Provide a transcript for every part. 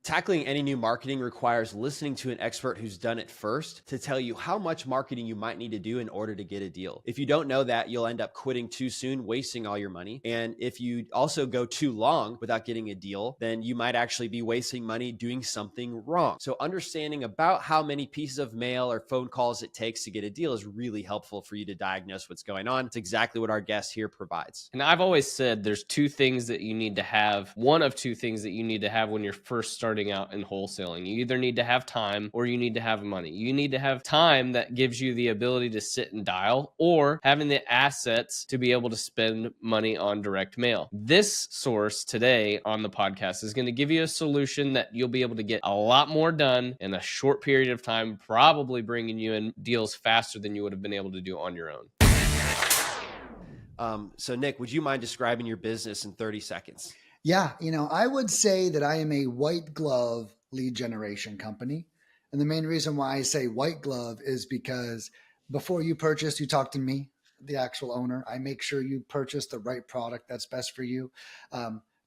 Tackling any new marketing requires listening to an expert who's done it first to tell you how much marketing you might need to do in order to get a deal. If you don't know that, you'll end up quitting too soon, wasting all your money. And if you also go too long without getting a deal, then you might actually be wasting money doing something wrong. So understanding about how many pieces of mail or phone calls it takes to get a deal is really helpful for you to diagnose what's going on. It's exactly what our guest here provides. And I've always said there's two things that you need to have. One of two things that you need to have when you're first starting out in wholesaling. You either need to have time or you need to have money. You need to have time that gives you the ability to sit and dial, or having the assets to be able to spend money on direct mail. This source today on the podcast is going to give you a solution that you'll be able to get a lot more done in a short period of time, probably bringing you in deals faster than you would have been able to do on your own. So Nick, would you mind describing your business in 30 seconds? Yeah, I would say that I am a white glove lead generation company. And the main reason why I say white glove is because before you purchase, you talk to me, the actual owner. I make sure you purchase the right product that's best for you.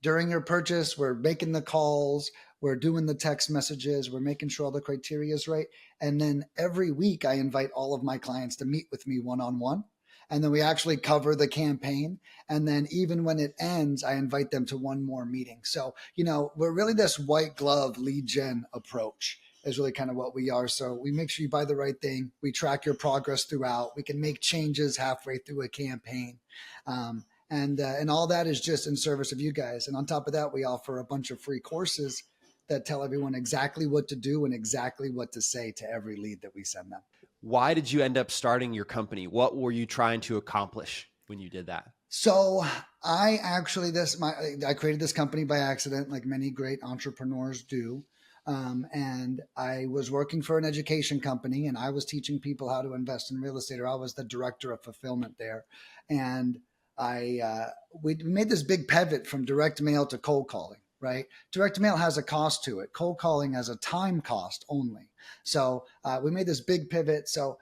During your purchase, we're making the calls, we're doing the text messages, we're making sure all the criteria is right. And then every week I invite all of my clients to meet with me one-on-one. And then we actually cover the campaign. And then even when it ends, I invite them to one more meeting. So, we're really this white glove lead gen approach is really kind of what we are. So we make sure you buy the right thing. We track your progress throughout. We can make changes halfway through a campaign. And all that is just in service of you guys. And on top of that, we offer a bunch of free courses that tell everyone exactly what to do and exactly what to say to every lead that we send them. Why did you end up starting your company? What were you trying to accomplish when you did that? So I created this company by accident, like many great entrepreneurs do. And I was working for an education company and I was teaching people how to invest in real estate, or I was the director of fulfillment there. And we made this big pivot from direct mail to cold calling. Right? Direct mail has a cost to it. Cold calling has a time cost only. So we made this big pivot. So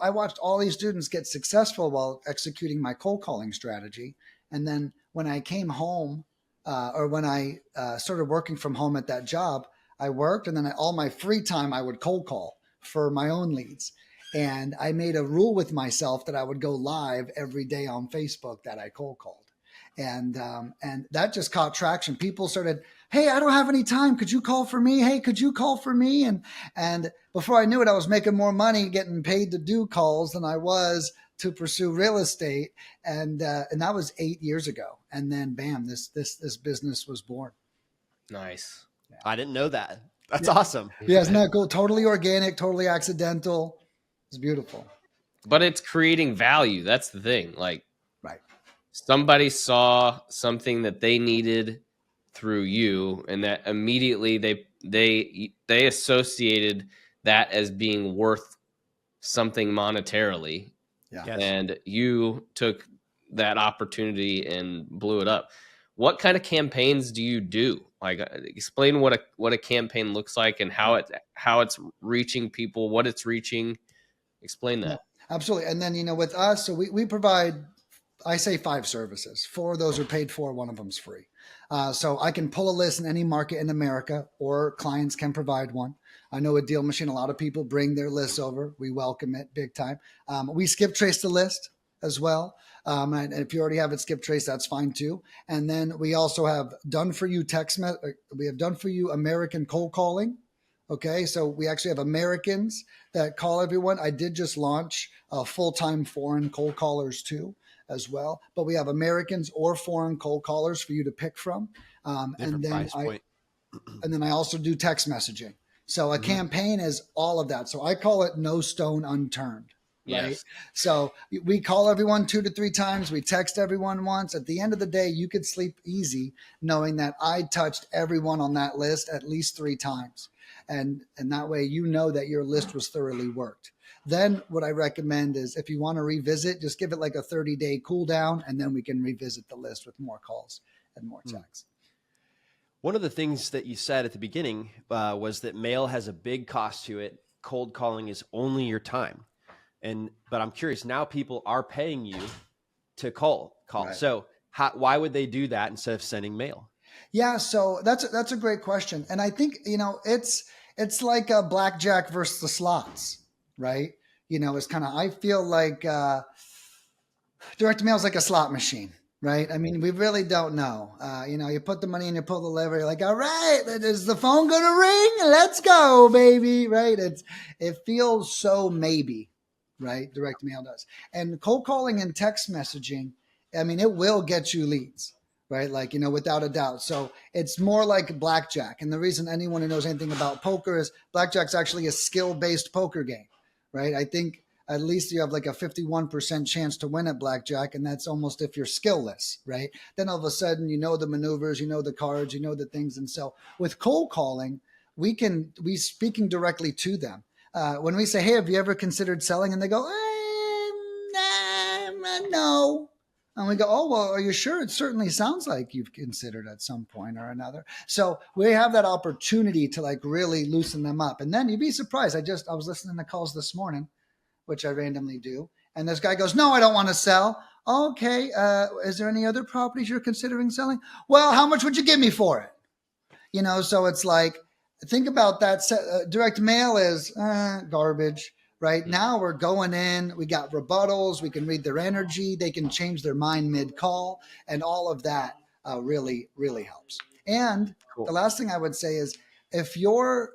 I watched all these students get successful while executing my cold calling strategy. And then when I came home, or when I started working from home at that job, I worked, and then all my free time I would cold call for my own leads. And I made a rule with myself that I would go live every day on Facebook that I cold called. And that just caught traction. People started, hey, I don't have any time. Could you call for me? Hey, could you call for me? And before I knew it, I was making more money getting paid to do calls than I was to pursue real estate. And that was 8 years ago. And then bam, this business was born. Nice. Yeah. I didn't know that. That's awesome. Yeah, isn't that cool? Totally organic, totally accidental. It's beautiful. But it's creating value. That's the thing. Like, right. Somebody saw something that they needed through you, and that immediately they associated that as being worth something monetarily. Yeah. Yes. And you took that opportunity and blew it up. What kind of campaigns do you do? Like, explain what a campaign looks like and how it's reaching people, what it's reaching. Explain that. Yeah, absolutely. And then, with us, so we provide, I say 5 services. 4 of those are paid for. 1 of them's free. So I can pull a list in any market in America, or clients can provide one. I know with Deal Machine, a lot of people bring their lists over. We welcome it big time. We skip trace the list as well. And if you already have it skip trace, that's fine too. And then we also have done for you we have done for you American cold calling. Okay, so we actually have Americans that call everyone. I did just launch full-time foreign cold callers too, as well. But we have Americans or foreign cold callers for you to pick from. And then I also do text messaging. So a campaign is all of that. So I call it no stone unturned. Right. Yes. So we call everyone 2 to 3 times. We text everyone once. At the end of the day, you could sleep easy knowing that I touched everyone on that list at least 3 times. And that way, that your list was thoroughly worked. Then what I recommend is if you want to revisit, just give it like a 30-day cool down, and then we can revisit the list with more calls and more texts. One of the things that you said at the beginning was that mail has a big cost to it. Cold calling is only your time. But I'm curious, now people are paying you to call. Right. So why would they do that instead of sending mail? Yeah, so that's a great question, and I think it's like a blackjack versus the slots, right? It's kind of, I feel like direct mail is like a slot machine, right? I mean, we really don't know. You put the money in, you pull the lever, you're like, all right, is the phone gonna ring? Let's go, baby, right? It feels so maybe, right? Direct mail does, and cold calling and text messaging. I mean, it will get you leads, right? Like, without a doubt. So it's more like blackjack. And the reason anyone who knows anything about poker is blackjack's actually a skill-based poker game, right? I think at least you have like a 51% chance to win at blackjack. And that's almost if you're skillless, right? Then all of a sudden, the maneuvers, the cards, the things. And so with cold calling, we speaking directly to them. When we say, hey, have you ever considered selling? And they go, no. And we go, oh, well, are you sure? It certainly sounds like you've considered at some point or another. So we have that opportunity to like really loosen them up. And then you'd be surprised. I was listening to calls this morning, which I randomly do. And this guy goes, no, I don't want to sell. Okay. Is there any other properties you're considering selling? Well, how much would you give me for it? So it's like, think about that. Direct mail is garbage. Right now we're going in, we got rebuttals, we can read their energy, they can change their mind mid-call, and all of that really, really helps. And Cool. The last thing I would say is if you're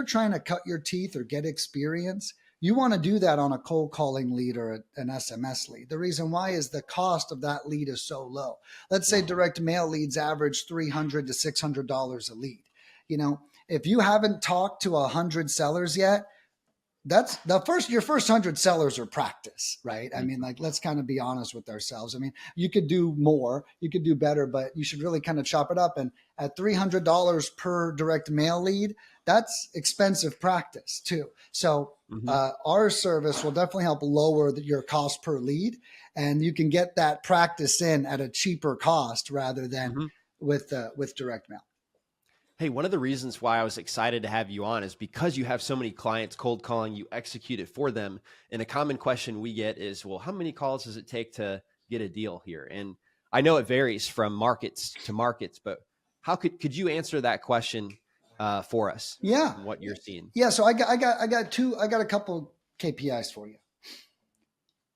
trying to cut your teeth or get experience, you want to do that on a cold calling lead or an SMS lead. The reason why is the cost of that lead is so low. Let's say direct mail leads average $300 to $600 a lead. If you haven't talked to 100 sellers yet, that's your first 100 sellers are practice, right? I mean, like, let's kind of be honest with ourselves. I mean, you could do more, you could do better, but you should really kind of chop it up. And at $300 per direct mail lead, that's expensive practice too. So our service will definitely help lower your cost per lead, and you can get that practice in at a cheaper cost rather than with direct mail. Hey, one of the reasons why I was excited to have you on is because you have so many clients cold calling, you execute it for them. And a common question we get is, well, how many calls does it take to get a deal here? And I know it varies from markets to markets, but how could you answer that question for us? Yeah. What you're seeing. Yeah. So I got a couple KPIs for you.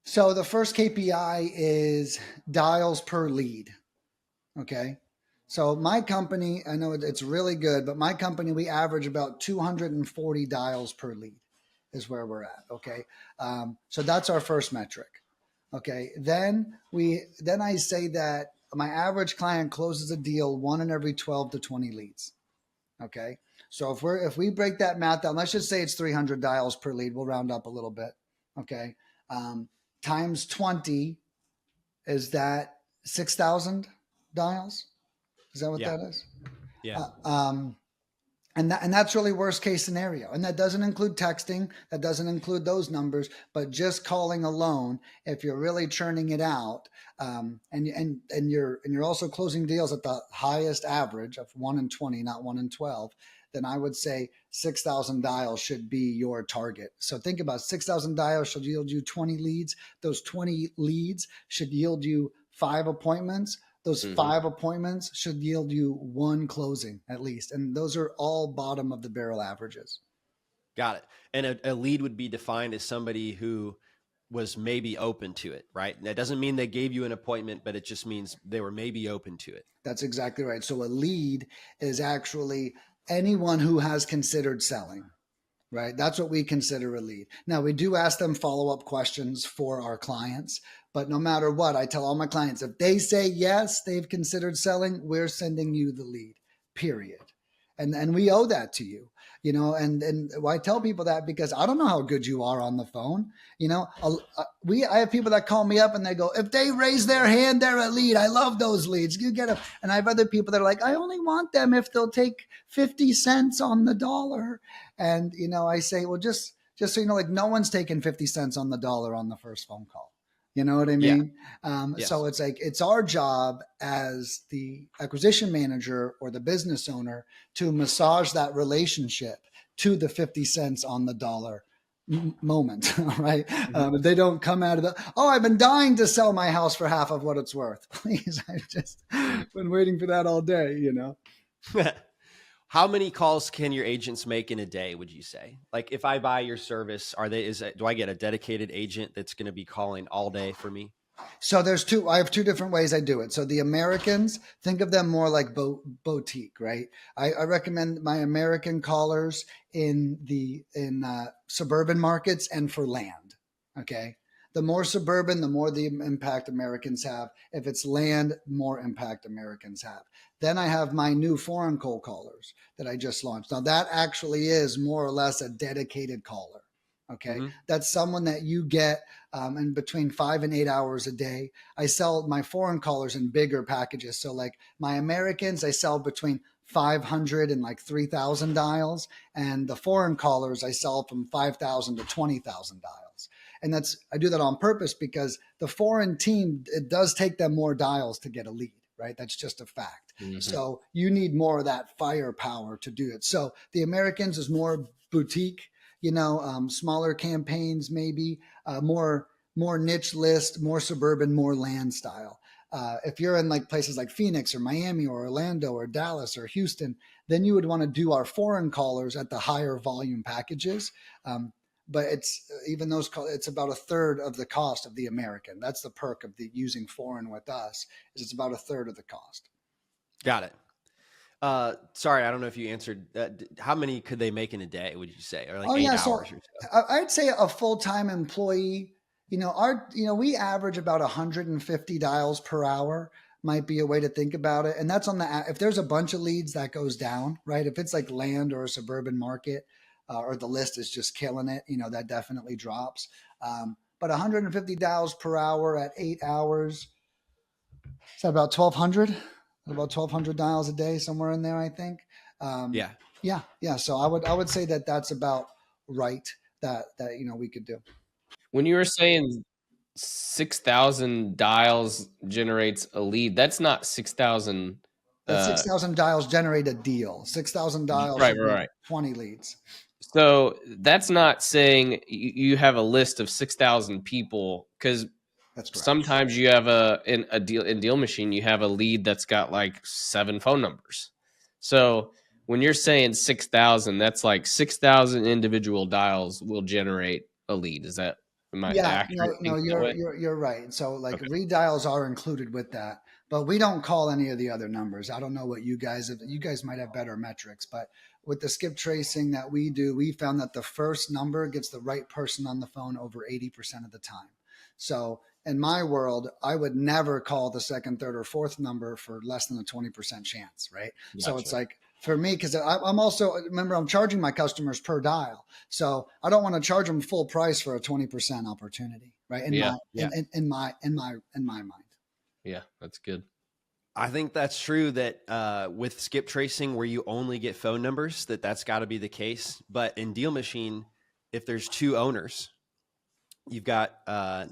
So the first KPI is dials per lead. Okay. So my company, I know it's really good, but my company, we average about 240 dials per lead is where we're at. Okay. So that's our first metric. Okay. Then I say that my average client closes a deal 1 in every 12 to 20 leads. Okay. So if we break that math down, let's just say it's 300 dials per lead. We'll round up a little bit. Okay. Times 20, is that 6,000 dials? Is that what that is? Yeah. And that's really worst case scenario. And that doesn't include texting. That doesn't include those numbers, but just calling alone, if you're really churning it out, and you're also closing deals at the highest average of 1 in 20, not 1 in 12, then I would say 6,000 dials should be your target. So think about 6,000 dials should yield you 20 leads. Those 20 leads should yield you 5 appointments. Those 5 appointments should yield you 1 closing at least. And those are all bottom of the barrel averages. Got it. And a lead would be defined as somebody who was maybe open to it, right? That doesn't mean they gave you an appointment, but it just means they were maybe open to it. That's exactly right. So a lead is actually anyone who has considered selling, right? That's what we consider a lead. Now, we do ask them follow-up questions for our clients, but no matter what, I tell all my clients, if they say yes, they've considered selling, we're sending you the lead, period. And we owe that to you, and I tell people that because I don't know how good you are on the phone. I have people that call me up and they go, if they raise their hand, they're a lead. I love those leads. You get them. And I have other people that are like, I only want them if they'll take 50 cents on the dollar. And, I say, well, just so you know, like no one's taking 50 cents on the dollar on the first phone call. You know what I mean? Yeah. Yes. So it's like, it's our job as the acquisition manager or the business owner to massage that relationship to the 50 cents on the dollar moment, right? If they don't come out of I've been dying to sell my house for half of what it's worth. Please, I've just been waiting for that all day, How many calls can your agents make in a day, would you say? Like if I buy your service, do I get a dedicated agent that's going to be calling all day for me? So I have two different ways I do it. So the Americans, think of them more like boutique, right? I recommend my American callers in suburban markets and for land. Okay. The more suburban, the more the impact Americans have. If it's land, more impact Americans have. Then I have my new foreign cold callers that I just launched. Now that actually is more or less a dedicated caller. Okay. Mm-hmm. That's someone that you get in between 5 and 8 hours a day. I sell my foreign callers in bigger packages. So like my Americans, I sell between 500 and like 3,000 dials. And the foreign callers, I sell from 5,000 to 20,000 dials. And I do that on purpose because the foreign team, it does take them more dials to get a lead, right? That's just a fact. Mm-hmm. So you need more of that firepower to do it. So the Americans is more boutique, smaller campaigns, maybe more niche list, more suburban, more land style. If you're in like places like Phoenix or Miami or Orlando or Dallas or Houston, then you would want to do our foreign callers at the higher volume packages. But it's about a third of the cost of the American. That's the perk of using foreign with us, is it's about a third of the cost. Got it. Sorry, I don't know if you answered. How many could they make in a day, would you say? Or like 8 hours or so? I'd say a full-time employee, we average about 150 dials per hour might be a way to think about it. And that's if there's a bunch of leads, that goes down, right? If it's like land or a suburban market, or the list is just killing it, that definitely drops. But 150 dials per hour at 8 hours, is that about 1,200? About 1,200 dials a day, somewhere in there, I think. Yeah. So I would say that's about right. That we could do. When you were saying 6,000 dials generates a lead, that's not 6,000. 6,000 dials generate a deal. 6,000 dials, right. 20 leads. So that's not saying you have a list of 6,000 people, because sometimes you have in Deal Machine, you have a lead that's got like 7 phone numbers. So when you're saying 6,000, that's like 6,000 individual dials will generate a lead. Is that accurate? No, you're right. So like redials are included with that, but we don't call any of the other numbers. I don't know what you guys might have better metrics, but with the skip tracing that we do, we found that the first number gets the right person on the phone over 80% of the time. So in my world, I would never call the second, third, or fourth number for less than a 20% chance, right? Gotcha. So it's like, for me, because I'm charging my customers per dial. So I don't want to charge them full price for a 20% opportunity, right? In my mind. Yeah, that's good. I think that's true that with skip tracing, where you only get phone numbers, that's got to be the case. But in Deal Machine, if there's 2 owners, you've got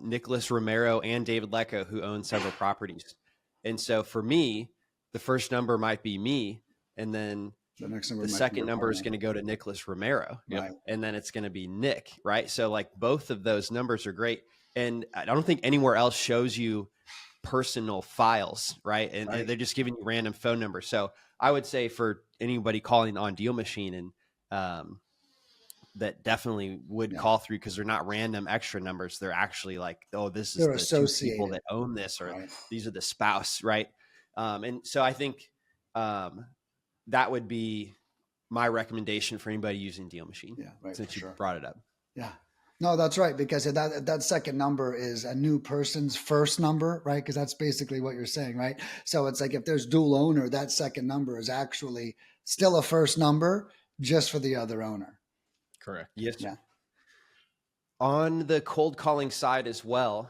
Nicholas Romero and David Lecco, who own several properties. And so for me, the first number might be me, and then the second number is going to go to Nicholas Romero, right? And then it's going to be Nick, right? So like both of those numbers are great. And I don't think anywhere else shows you personal files, right? And they're just giving you random phone numbers. So I would say for anybody calling on Deal Machine, and that definitely would call through, because they're not random extra numbers. They're actually like, this is the 2 people that own this, or these are the spouse, right? And so I think that would be my recommendation for anybody using Deal Machine. Yeah, right. Since you brought it up. Yeah. No, that's right. Because that second number is a new person's first number, right? Because that's basically what you're saying, right? So it's like if there's dual owner, that second number is actually still a first number just for the other owner. Correct. Yes. Yeah. On the cold calling side as well,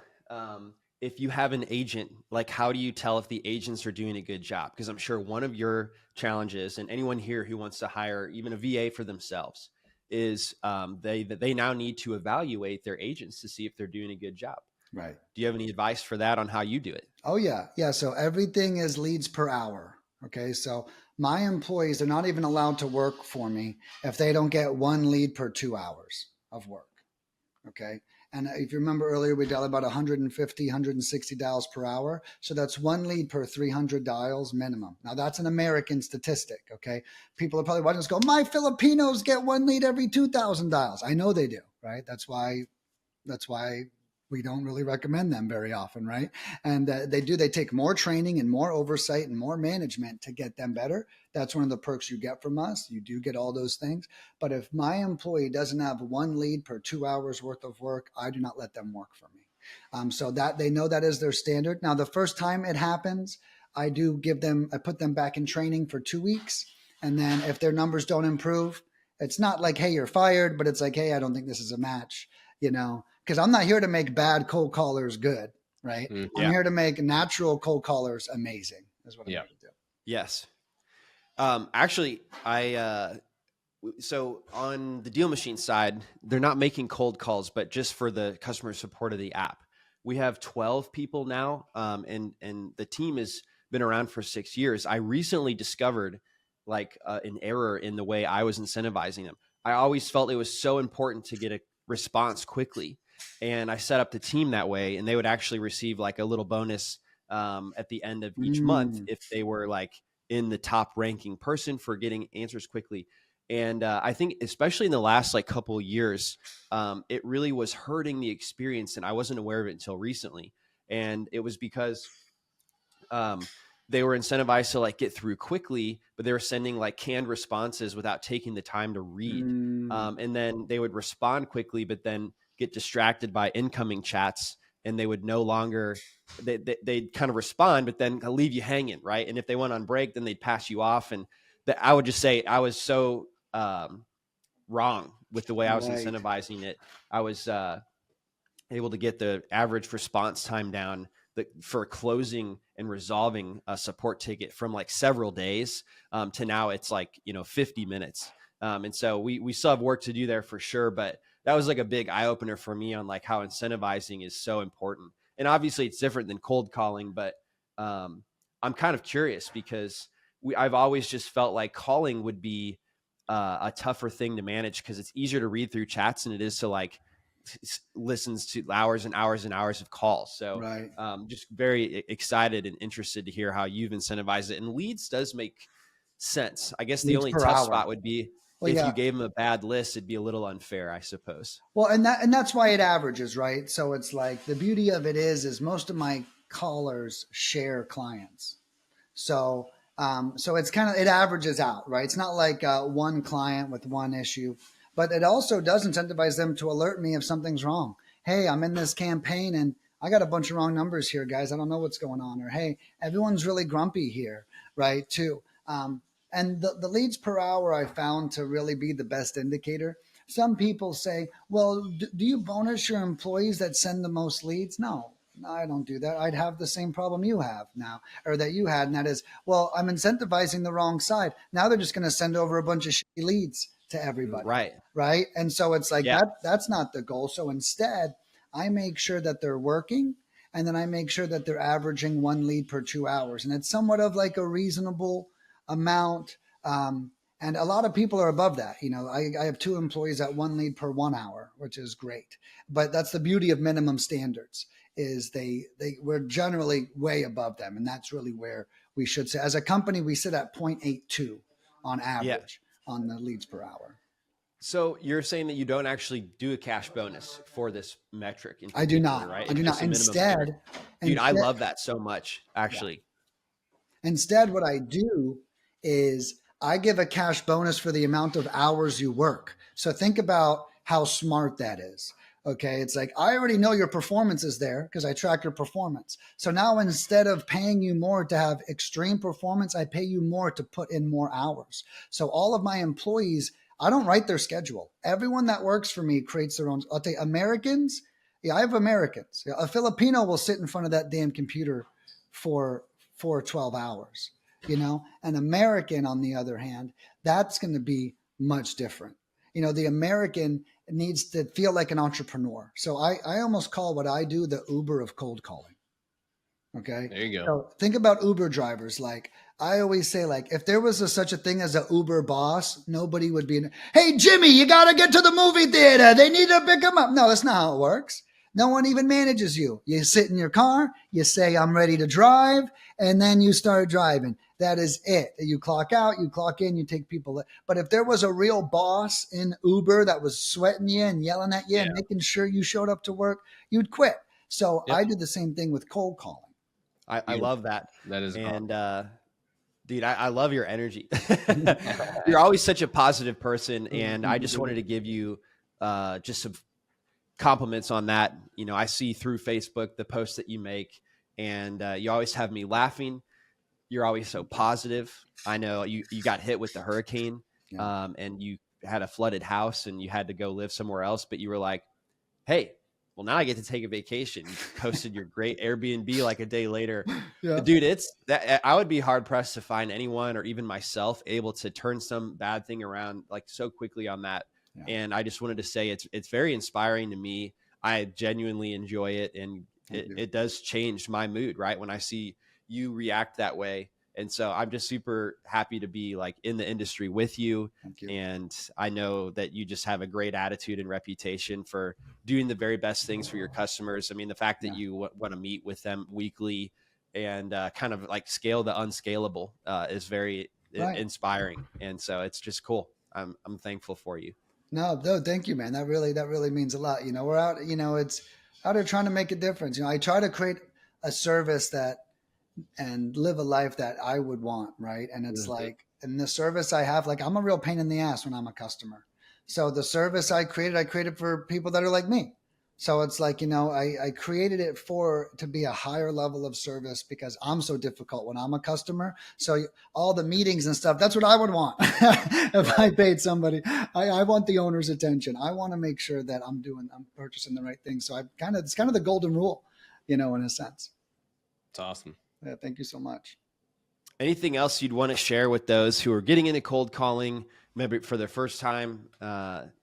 if you have an agent, like how do you tell if the agents are doing a good job? Because I'm sure one of your challenges, and anyone here who wants to hire even a VA for themselves, is they now need to evaluate their agents to see if they're doing a good job. Right. Do you have any advice for that on how you do it? Oh, yeah. Yeah. So everything is leads per hour. Okay. So my employees are not even allowed to work for me if they don't get 1 lead per 2 hours of work. Okay. And if you remember earlier, we dialed about 150, 160 dials per hour. So that's one lead per 300 dials minimum. Now that's an American statistic. Okay. People are probably watching us go, my Filipinos get one lead every 2,000 dials. I know they do, right? That's why we don't really recommend them very often, right? And they take more training and more oversight and more management to get them better. That's one of the perks you get from us. You do get all those things. But if my employee doesn't have one lead per 2 hours worth of work, I do not let them work for me. So that they know that is their standard. Now, the first time it happens, I put them back in training for 2 weeks. And then if their numbers don't improve, it's not like, hey, you're fired, but it's like, hey, I don't think this is a match, because I'm not here to make bad cold callers good, right? Yeah. I'm here to make natural cold callers amazing, is what I'm here to do. Yes. Actually, so on the Deal Machine side, they're not making cold calls, but just for the customer support of the app. We have 12 people now, and the team has been around for 6 years. I recently discovered an error in the way I was incentivizing them. I always felt it was so important to get a response quickly. And I set up the team that way, and they would actually receive like a little bonus at the end of each month if they were like in the top ranking person for getting answers quickly. And I think especially in the last like couple of years, it really was hurting the experience, and I wasn't aware of it until recently. And it was because they were incentivized to like get through quickly, but they were sending like canned responses without taking the time to read. And then they would respond quickly, but then get distracted by incoming chats, and they would no longer, they'd kind of respond, but then leave you hanging. Right. And if they went on break, then they'd pass you off. And I would just say I was so wrong with the way I was incentivizing it. I was able to get the average response time down for closing and resolving a support ticket from like several days to now it's like, 50 minutes. And so we still have work to do there for sure, but that was like a big eye opener for me on like how incentivizing is so important. And obviously it's different than cold calling, but I'm kind of curious because I've always just felt like calling would be a tougher thing to manage because it's easier to read through chats than it is to like listens to hours and hours and hours of calls. So just very excited and interested to hear how you've incentivized it. And leads does make sense. I guess the only tough spot would be if you gave them a bad list, it'd be a little unfair, I suppose. Well, and that's why it averages, right? So it's like the beauty of it is most of my callers share clients. So it's kind of, it averages out, right? It's not like one client with one issue, but it also does incentivize them to alert me if something's wrong. Hey, I'm in this campaign and I got a bunch of wrong numbers here, guys. I don't know what's going on. Or, hey, everyone's really grumpy here, right? Too. And the leads per hour I found to really be the best indicator. Some people say, well, do you bonus your employees that send the most leads? No, I don't do that. I'd have the same problem you have now, or that you had. And that is, well, I'm incentivizing the wrong side. Now they're just going to send over a bunch of shitty leads to everybody. Right. And so it's like that's not the goal. So instead, I make sure that they're working, and then I make sure that they're averaging one lead per 2 hours. And it's somewhat of like a reasonable amount. And a lot of people are above that. I have 2 employees at 1 lead per 1 hour, which is great. But that's the beauty of minimum standards is we're generally way above them. And that's really where we should say, as a company, we sit at 0.82 on average on the leads per hour. So you're saying that you don't actually do a cash bonus for this metric? I do not. Right? I do not. Instead, I love that so much, actually. Yeah. Instead, what I do is I give a cash bonus for the amount of hours you work. So think about how smart that is. Okay. It's like, I already know your performance is there because I track your performance. So now instead of paying you more to have extreme performance, I pay you more to put in more hours. So all of my employees, I don't write their schedule. Everyone that works for me creates their own. I'll tell you, Americans. Yeah, I have Americans. A Filipino will sit in front of that damn computer for 12 hours, An American, on the other hand, that's going to be much different. The American needs to feel like an entrepreneur. So I almost call what I do the Uber of cold calling. Okay. There you go. So think about Uber drivers. Like I always say, like, if there was such a thing as a Uber boss, nobody would be in. Hey, Jimmy, you got to get to the movie theater. They need to pick him up. No, that's not how it works. No one even manages you. You sit in your car, you say, I'm ready to drive, and then you start driving. That is it. You clock out, you clock in, you take people. But if there was a real boss in Uber that was sweating you and yelling at you and making sure you showed up to work, you'd quit. So I did the same thing with cold calling. I love that. That is and dude, I love your energy. You're always such a positive person, and I just wanted to give you just some compliments on that. You know, I see through Facebook the posts that you make, and you always have me laughing. You're always so positive. I know you got hit with the hurricane, and you had a flooded house, and you had to go live somewhere else, but you were like, hey, well, now I get to take a vacation. You posted your great Airbnb like a day later. Dude, it's that I would be hard pressed to find anyone or even myself able to turn some bad thing around like so quickly on that. And I just wanted to say it's very inspiring to me. I genuinely enjoy it. And it does change my mood, right? When I see you react that way. And so I'm just super happy to be like in the industry with you. Thank you. And I know that you just have a great attitude and reputation for doing the very best things for your customers. I mean, the fact that you want to meet with them weekly and kind of like scale the unscalable is very inspiring. And so it's just cool. I'm thankful for you. No, thank you, man. That really means a lot. You know, we're out, you know, it's out there trying to make a difference. You know, I try to create a service and live a life that I would want. Right. And it's like, and the service I have, like, I'm a real pain in the ass when I'm a customer. So the service I created for people that are like me. So it's like, you know, I created it to be a higher level of service because I'm so difficult when I'm a customer. So all the meetings and stuff, that's what I would want. If I paid somebody, I want the owner's attention. I want to make sure that I'm purchasing the right thing. So it's kind of the golden rule, you know, in a sense. It's awesome. Yeah, thank you so much. Anything else you'd want to share with those who are getting into cold calling, maybe for their first time,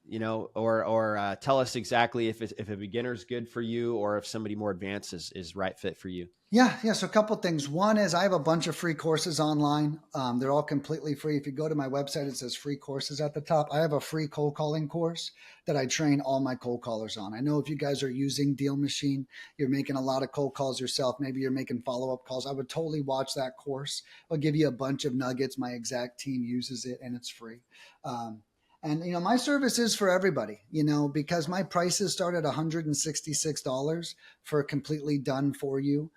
you know, or tell us exactly if a beginner is good for you or if somebody more advanced is right fit for you? Yeah. So a couple of things. One is I have a bunch of free courses online. They're all completely free. If you go to my website, it says free courses at the top. I have a free cold calling course that I train all my cold callers on. I know if you guys are using Deal Machine, you're making a lot of cold calls yourself. Maybe you're making follow-up calls. I would totally watch that course. I'll give you a bunch of nuggets. My exact team uses it and it's free. And, you know, my service is for everybody, you know, because my prices start at $166 for completely done for you.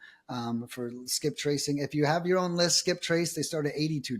For skip tracing. If you have your own list, skip trace, they start at $82,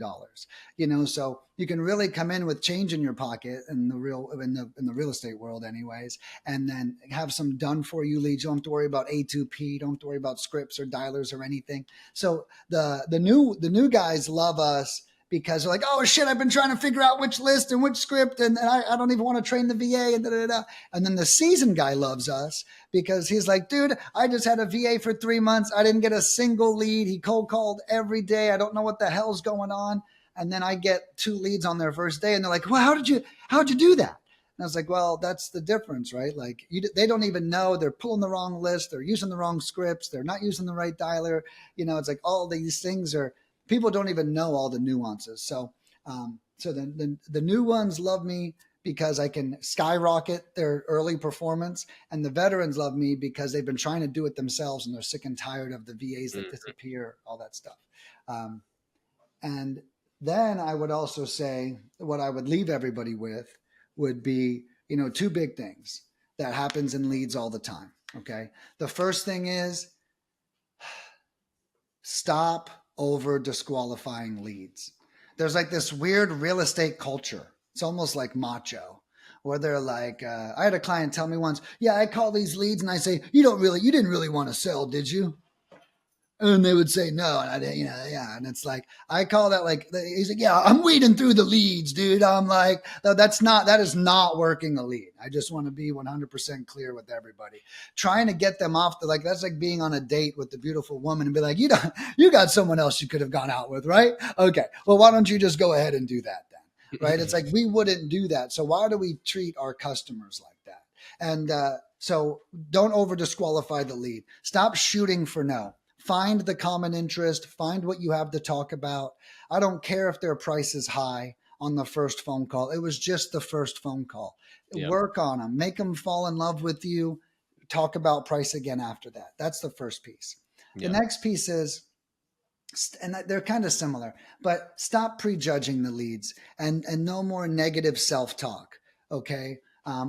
you know, so you can really come in with change in your pocket in the real estate world anyways, and then have some done for you leads. You don't have to worry about A2P. Don't have to worry about scripts or dialers or anything. So the new guys love us because they're like, oh shit, I've been trying to figure out which list and which script, and I don't even want to train the VA and da-da-da. And then the seasoned guy loves us because he's like, dude, I just had a VA for 3 months. I didn't get a single lead. He cold called every day. I don't know what the hell's going on. And then I get 2 leads on their first day, and they're like, well, how'd you do that? And I was like, well, that's the difference, right? Like they don't even know. They're pulling the wrong list. They're using the wrong scripts. They're not using the right dialer. You know, it's like all these things people don't even know all the nuances. So, the new ones love me because I can skyrocket their early performance, and the veterans love me because they've been trying to do it themselves and they're sick and tired of the VAs that disappear, all that stuff. And then I would also say what I would leave everybody with would be, you know, 2 big things that happens in leads all the time. Okay. The first thing is stop over disqualifying leads. There's like this weird real estate culture. It's almost like macho, where they're like, I had a client tell me once, yeah, I call these leads and I say, you didn't really want to sell, did you? And they would say no, and I didn't, you know, yeah. And it's like, I call that like, he's like, yeah, I'm weeding through the leads, dude. I'm like, no, that is not working a lead. I just want to be 100% clear with everybody. Trying to get them off that's like being on a date with the beautiful woman and be like, you got someone else you could have gone out with, right? Okay, well, why don't you just go ahead and do that then, right? It's like, we wouldn't do that. So why do we treat our customers like that? And so don't over disqualify the lead. Stop shooting for no. find the common interest, find what you have to talk about. I don't care if their price is high on the first phone call. It was just the first phone call. Yep. Work on them, make them fall in love with you. Talk about price again after that. That's the first piece. Yep. The next piece is, and they're kind of similar, but stop prejudging the leads and no more negative self-talk. Okay.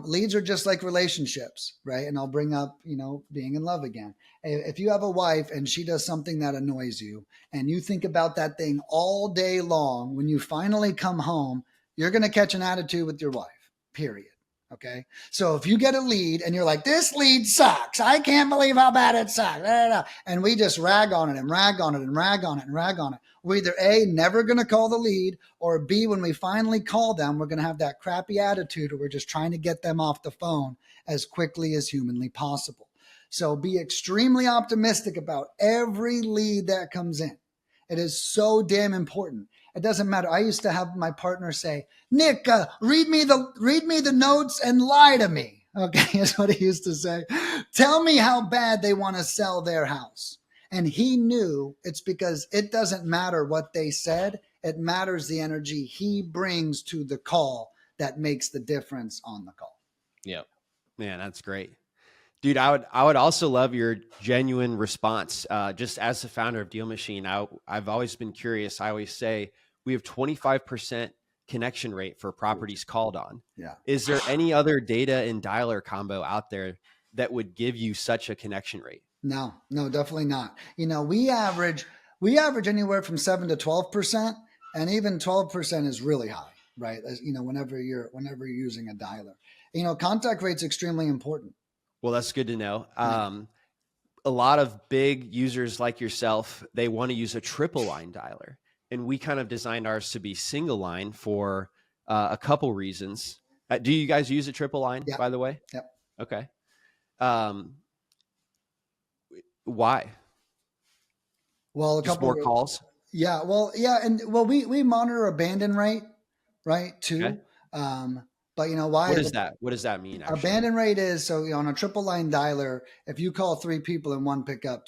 Leads are just like relationships, right? And I'll bring up, being in love again. If you have a wife and she does something that annoys you and you think about that thing all day long, when you finally come home, you're going to catch an attitude with your wife, period. Okay. So if you get a lead and you're like, this lead sucks, I can't believe how bad it sucks, and we just rag on it and rag on it and rag on it and rag on it, we're either A, never going to call the lead, or B, when we finally call them, we're going to have that crappy attitude, or we're just trying to get them off the phone as quickly as humanly possible. So be extremely optimistic about every lead that comes in. It is so damn important. It doesn't matter. I used to have my partner say, Nick, read me the notes and lie to me. Okay, that's what he used to say. Tell me how bad they want to sell their house. And he knew it's because it doesn't matter what they said. It matters the energy he brings to the call that makes the difference on the call. Yep. Man, that's great. Dude, I would also love your genuine response. Just as the founder of Deal Machine, I've always been curious. I always say we have 25% connection rate for properties called on. Yeah. Is there any other data and dialer combo out there that would give you such a connection rate? No, definitely not. We average anywhere from 7 to 12%, and even 12% is really high, right? As whenever you're using a dialer, contact rate's extremely important. Well, that's good to know. A lot of big users like yourself, they want to use a triple line dialer. And we kind of designed ours to be single line for a couple reasons. Do you guys use a triple line, by the way? Yep. Okay. Why? Well, a Just couple more calls. Yeah. Well, yeah. And we monitor abandon rate, right? Too. Okay. But why? What is that? What does that mean? Actually? Abandon rate is, so on a triple line dialer, if you call 3 people and one pick up,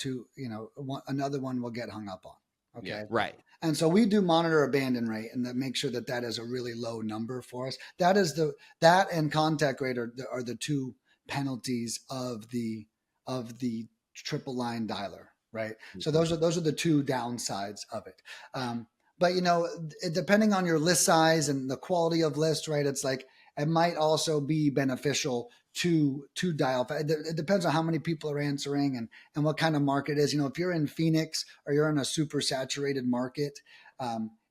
another one will get hung up on. Okay. Yeah, right. And so we do monitor abandon rate and that make sure that is a really low number for us. That and contact rate are the two penalties of the triple line dialer, right? Mm-hmm. So those are the two downsides of it. But depending on your list size and the quality of list, right? It's like, it might also be beneficial to dial. It depends on how many people are answering and what kind of market it is. If you're in Phoenix or you're in a super saturated market,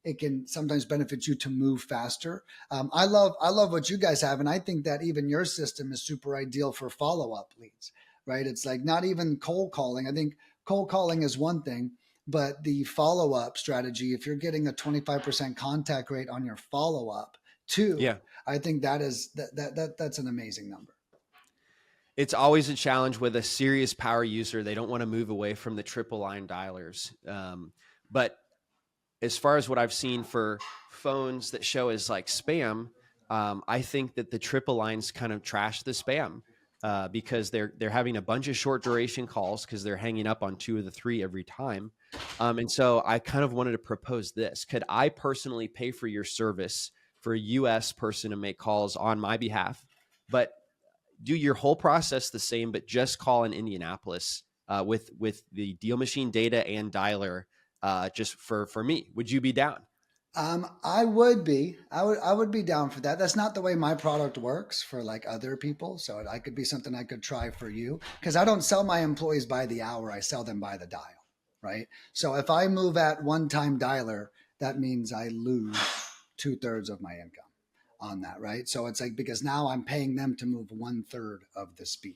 it can sometimes benefit you to move faster. I love what you guys have. And I think that even your system is super ideal for follow-up leads, right? It's like not even cold calling. I think cold calling is one thing, but the follow-up strategy, if you're getting a 25% contact rate on your follow-up too, I think that's an amazing number. It's always a challenge with a serious power user. They don't want to move away from the triple line dialers. But as far as what I've seen for phones that show as like spam, I think that the triple lines kind of trash the spam because they're having a bunch of short duration calls because they're hanging up on 2 of the 3 every time. And so I kind of wanted to propose this. Could I personally pay for your service for a US person to make calls on my behalf, but do your whole process the same, but just call in Indianapolis with the Deal Machine data and dialer just for me? Would you be down? I would be. I would be down for that. That's not the way my product works for like other people. So I could be something I could try for you, because I don't sell my employees by the hour. I sell them by the dial, right? So if I move at one-time dialer, that means I lose 2/3 of my income on that, right? So it's like, because now I'm paying them to move 1/3 of the speed,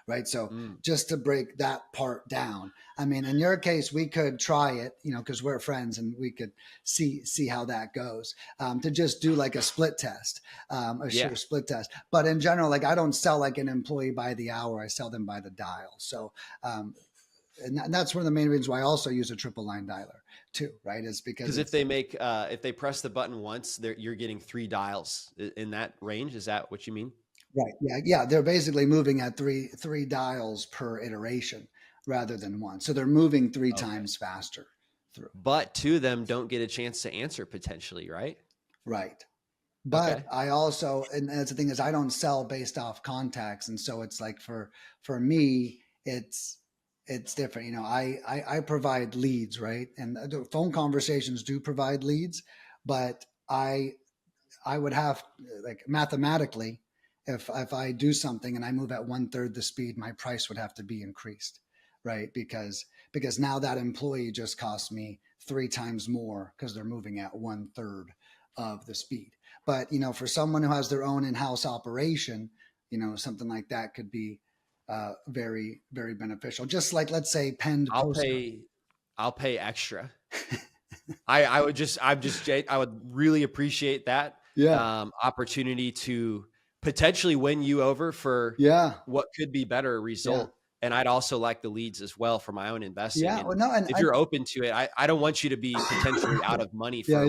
right? So just to break that part down, I mean, in your case, we could try it, because we're friends and we could see how that goes, to just do like a split test, a split test. But in general, like I don't sell like an employee by the hour, I sell them by the dial. So, and that's one of the main reasons why I also use a triple line dialer too, right? Is because if they press the button once, you're getting 3 dials in that range. Is that what you mean? Right. Yeah. They're basically moving at three dials per iteration. rather than one. So they're moving three Okay. times faster through. But two of them don't get a chance to answer potentially, right? Right. But Okay. I also, and that's the thing is I don't sell based off contacts. And so it's like for me, it's different. You know, I provide leads, right? And the phone conversations do provide leads, but I would have, like, mathematically, if I do something and I move at 1/3 the speed, my price would have to be increased, right? Because now that employee just costs me 3 times more because they're moving at 1/3 of the speed. But, you know, for someone who has their own in-house operation, you know, something like that could be very, very beneficial. Just like, let's say, penned I'll post. pay extra. I would really appreciate that Yeah. opportunity to potentially win you over for Yeah. what could be better result. And I'd also like the leads as well for my own investing. Yeah. And Well, no, and if you're open to it, I don't want you to be potentially out of money for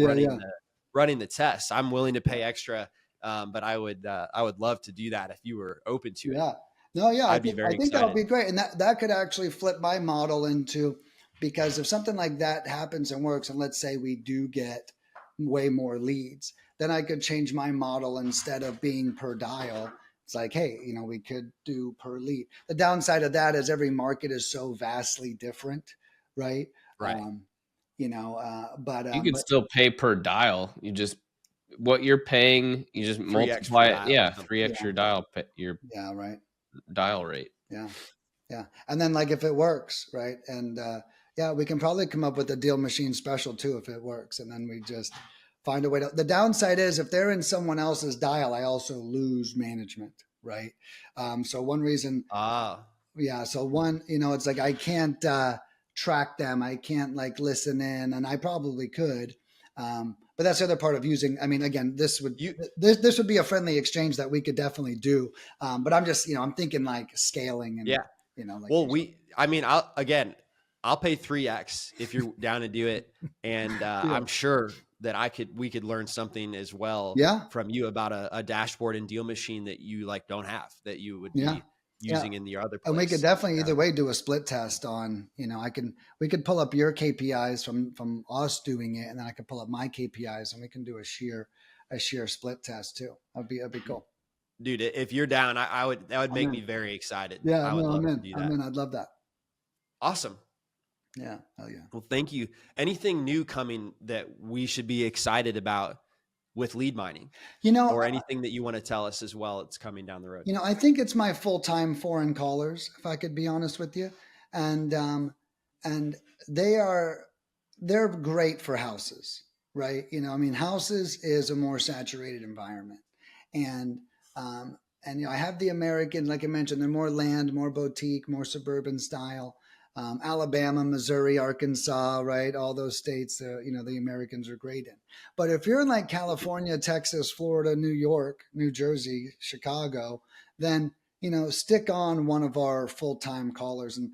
running the test. I'm willing to pay extra, but I would love to do that if you were open to it. Yeah. No, yeah, I'd be very I think that'll excited. be great. And that could actually flip my model into, because if something like that happens and works, and let's say we do get way more leads, then I could change my model. Instead of being per dial, it's like, hey, you know, we could do per lead. The downside of that is every market is so vastly different, right? Right. You know, You can still pay per dial. You just, what you're paying, you just 3x multiply it. Yeah, something. 3x your dial, your right. dial rate. Yeah. Yeah. And then, like, if it works, right? And yeah, we can probably come up with a deal machine special too if it works. And then we just find a way to. The downside is if they're in someone else's dial, I also lose management, right? So one reason. Yeah. So one, you know, it's like I can't track them. I can't, like, listen in, and I probably could. But that's the other part of using. I mean, again, this would be a friendly exchange that we could definitely do. But I'm just, you know, I'm thinking like scaling and, you know, like, well, I'll pay 3x if you're down to do it. And I'm sure that we could learn something as well from you about a dashboard and deal machine that you, like, don't have, that you would be using in your other place. And we could definitely either way do a split test on, you know, we could pull up your KPIs from us doing it, and then I could pull up my KPIs, and we can do a sheer split test too. That'd be cool. Dude, if you're down, that would make me very excited. Yeah, I would love to do that. I'm in. I'd love that. Awesome. Yeah. Hell yeah. Well, thank you. Anything new coming that we should be excited about with lead mining, you know, or anything that you want to tell us as well? It's coming down the road. You know, I think it's my full-time foreign callers, if I could be honest with you. And they're great for houses, right? You know, I mean, houses is a more saturated environment. And you know, I have the American, like I mentioned, they're more land, more boutique, more suburban style. Alabama, Missouri, Arkansas, right? All those states, you know, the Americans are great in. But if you're in, like, California, Texas, Florida, New York, New Jersey, Chicago, then, you know, stick on one of our full-time callers, and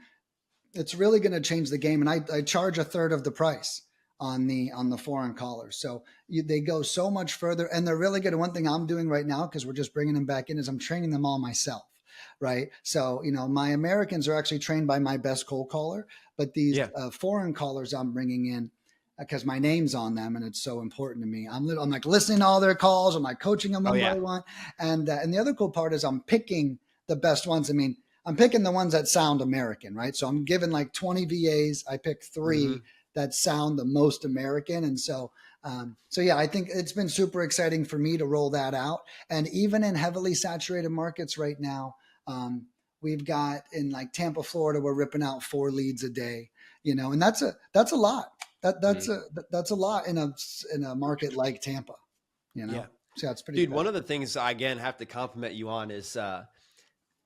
it's really going to change the game. And I charge 1/3 of the price on the foreign callers. So they go so much further, and they're really good. And one thing I'm doing right now, because we're just bringing them back in, is I'm training them all myself. Right. So, you know, my Americans are actually trained by my best cold caller, but these foreign callers I'm bringing in, because my name's on them and it's so important to me. I'm like listening to all their calls. I'm like coaching them one by one. And the other cool part is I'm picking the best ones. I mean, I'm picking the ones that sound American, right? So I'm given like 20 VAs. I pick 3 that sound the most American. And so yeah, I think it's been super exciting for me to roll that out. And even in heavily saturated markets right now, we've got in, like, Tampa, Florida, we're ripping out 4 leads a day, you know, and that's a lot. That's a lot in a market like Tampa, you know? So that's pretty good. One of the things I, again, have to compliment you on is,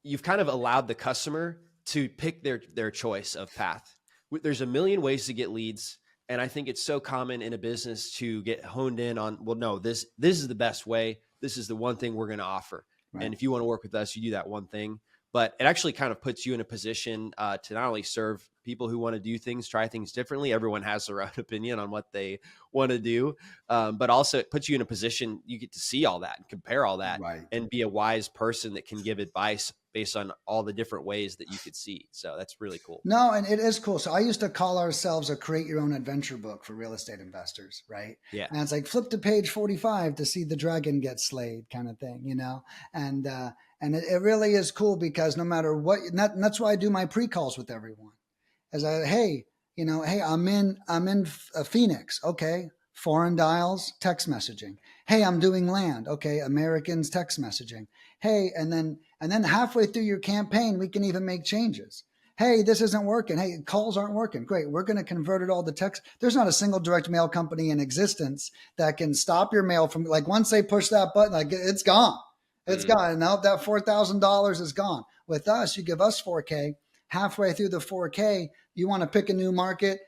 you've kind of allowed the customer to pick their choice of path. There's a million ways to get leads. And I think it's so common in a business to get honed in on, well, no, this is the best way. This is the one thing we're going to offer. Right. And if you want to work with us, you do that one thing. But it actually kind of puts you in a position to not only serve people who want to do things, try things differently. Everyone has their own opinion on what they want to do. But also it puts you in a position, you get to see all that and compare all that, and be a wise person that can give advice based on all the different ways that you could see. So that's really cool. No, and it is cool. So I used to call ourselves a create your own adventure book for real estate investors, right? Yeah. And it's like flip to page 45 to see the dragon get slayed kind of thing, you know? And it really is cool because no matter what, and that's why I do my pre-calls with everyone. Hey, I'm in Phoenix. Okay. Foreign dials, text messaging. Hey, I'm doing land. Okay. Americans, text messaging. Hey, and then halfway through your campaign, we can even make changes. Hey, this isn't working. Hey, calls aren't working. Great. We're going to convert it all to text. There's not a single direct mail company in existence that can stop your mail from, like, once they push that button, like, it's gone. It's gone. Now that $4,000 is gone. With us, you give us 4K. Halfway through the 4K, you want to pick a new market,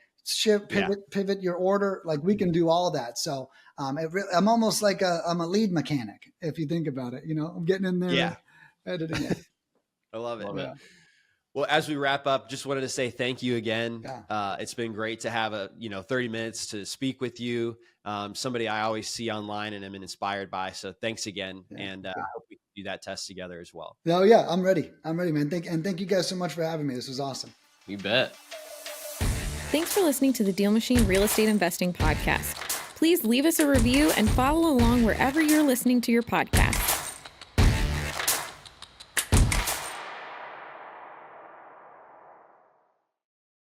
pivot your order. Like, we can do all that. So I'm almost like I'm a lead mechanic, if you think about it. I'm getting in there, editing it. I love it. Love it. Well, as we wrap up, just wanted to say thank you again. Yeah. It's been great to have 30 minutes to speak with you. Somebody I always see online and am inspired by. So thanks again. Yeah. And I hope we can do that test together as well. Oh yeah, I'm ready, man. Thank you guys so much for having me. This was awesome. You bet. Thanks for listening to the Deal Machine Real Estate Investing Podcast. Please leave us a review and follow along wherever you're listening to your podcast.